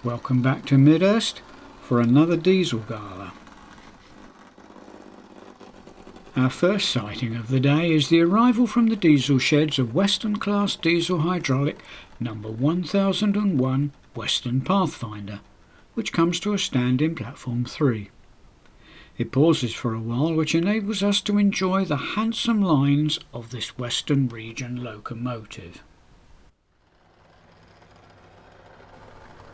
Welcome back to Midderst for another diesel gala. Our first sighting of the day is the arrival from the diesel sheds of Western Class Diesel Hydraulic number 1001 Western Pathfinder, which comes to a stand in platform 3. It pauses for a while, which enables us to enjoy the handsome lines of this Western region locomotive.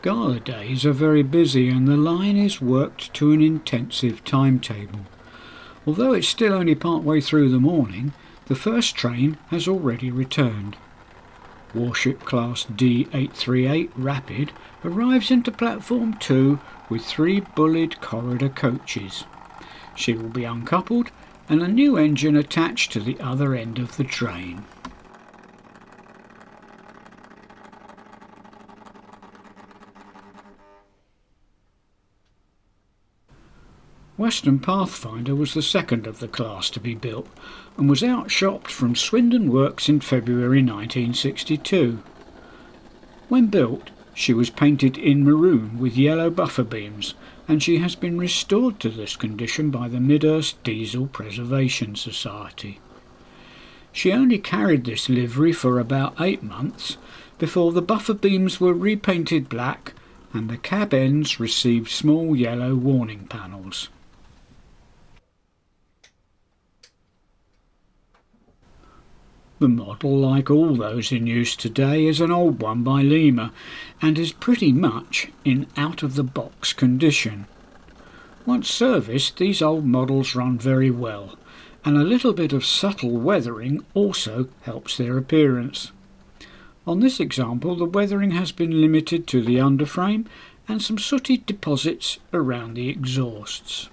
Gala days are very busy and the line is worked to an intensive timetable. Although it's still only part way through the morning, the first train has already returned. Warship Class D838 Rapid arrives into platform 2 with 3 bullied corridor coaches. She will be uncoupled and a new engine attached to the other end of the train. Western Pathfinder was the second of the class to be built and was outshopped from Swindon Works in February 1962. When built, she was painted in maroon with yellow buffer beams, and she has been restored to this condition by the Midderst Diesel Preservation Society. She only carried this livery for about 8 months before the buffer beams were repainted black and the cab ends received small yellow warning panels. The model, like all those in use today, is an old one by Lima and is pretty much in out-of-the-box condition. Once serviced, these old models run very well, and a little bit of subtle weathering also helps their appearance. On this example, the weathering has been limited to the underframe and some sooty deposits around the exhausts.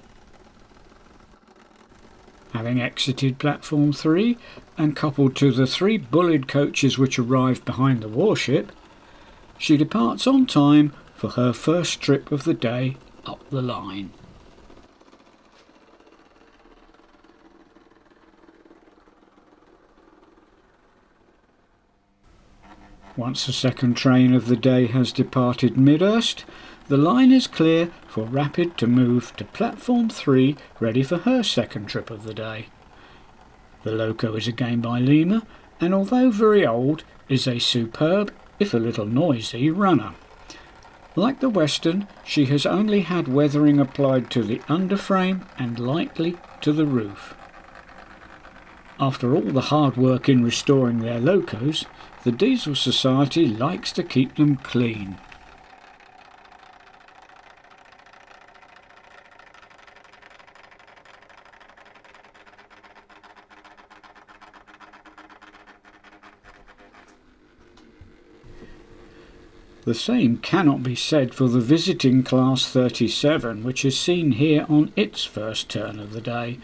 Having exited platform 3 and coupled to the 3 bullied coaches which arrived behind the warship, she departs on time for her first trip of the day up the line. Once the second train of the day has departed Midderst, the line is clear for Rapid to move to platform 3, ready for her second trip of the day. The loco is again by Lima, and although very old, is a superb, if a little noisy, runner. Like the Western, she has only had weathering applied to the underframe and lightly to the roof. After all the hard work in restoring their locos, the Diesel Society likes to keep them clean. The same cannot be said for the visiting Class 37, which is seen here on its first turn of the day.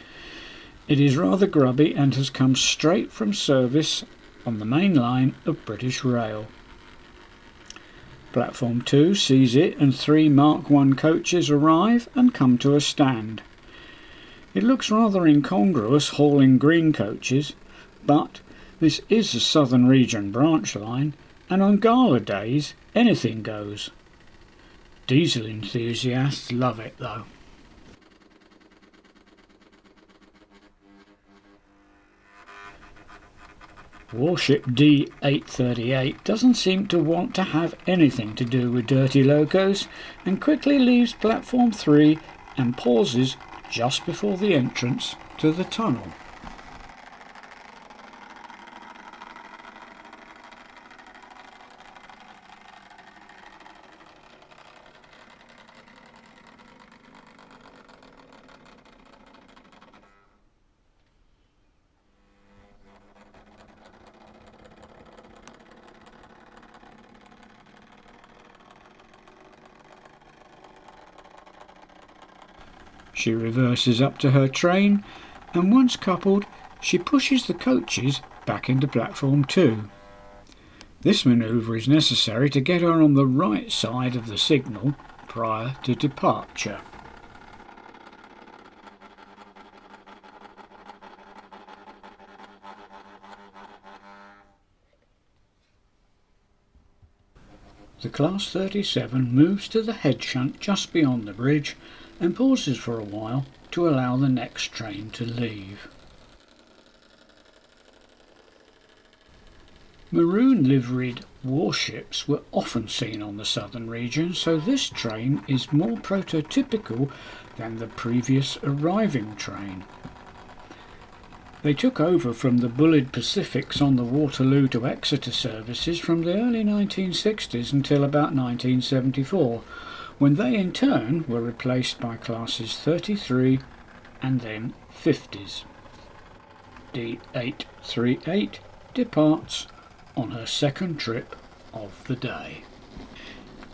It is rather grubby and has come straight from service on the main line of British Rail. Platform 2 sees it and 3 Mark I coaches arrive and come to a stand. It looks rather incongruous hauling green coaches, but this is a Southern Region branch line, and on gala days anything goes. Diesel enthusiasts love it though. Warship D838 doesn't seem to want to have anything to do with dirty locos and quickly leaves platform 3 and pauses just before the entrance to the tunnel. She reverses up to her train, and once coupled, she pushes the coaches back into platform 2. This manoeuvre is necessary to get her on the right side of the signal prior to departure. The Class 37 moves to the head shunt just beyond the bridge and pauses for a while to allow the next train to leave. Maroon liveried warships were often seen on the southern region, so this train is more prototypical than the previous arriving train. They took over from the bullied Pacifics on the Waterloo to Exeter services from the early 1960s until about 1974, when they in turn were replaced by classes 33 and then 50s. D838 departs on her second trip of the day.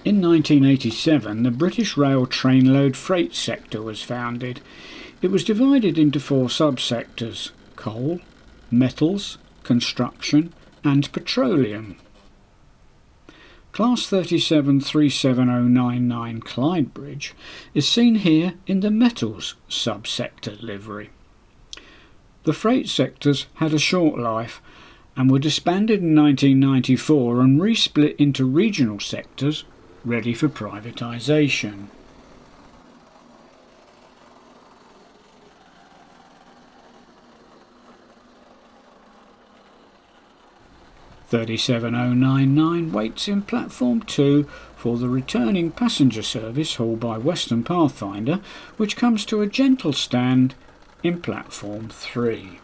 In 1987, the British Rail Trainload Freight Sector was founded. It was divided into 4 subsectors: coal, metals, construction and petroleum. Class 37 37099 Clydebridge is seen here in the metals subsector livery. The freight sectors had a short life and were disbanded in 1994 and resplit into regional sectors ready for privatisation. (37099) waits in platform 2 for the returning passenger service hauled by Western Pathfinder, which comes to a gentle stand in platform 3.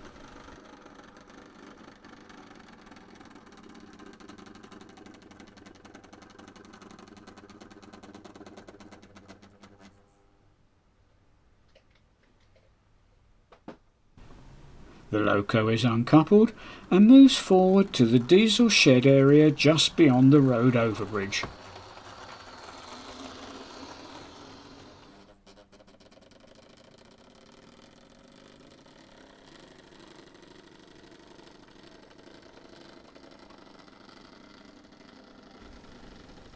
The loco is uncoupled and moves forward to the diesel shed area just beyond the road overbridge.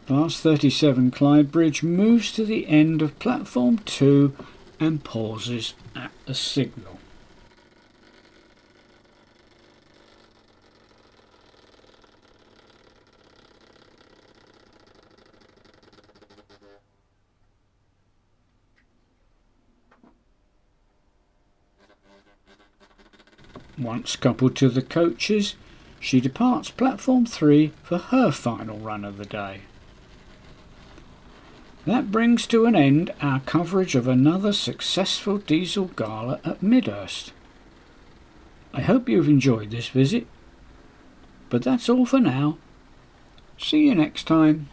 Class 37 Clydebridge moves to the end of platform 2 and pauses at the signal. Once coupled to the coaches, she departs platform 3 for her final run of the day. That brings to an end our coverage of another successful diesel gala at Midderst. I hope you've enjoyed this visit, but that's all for now. See you next time.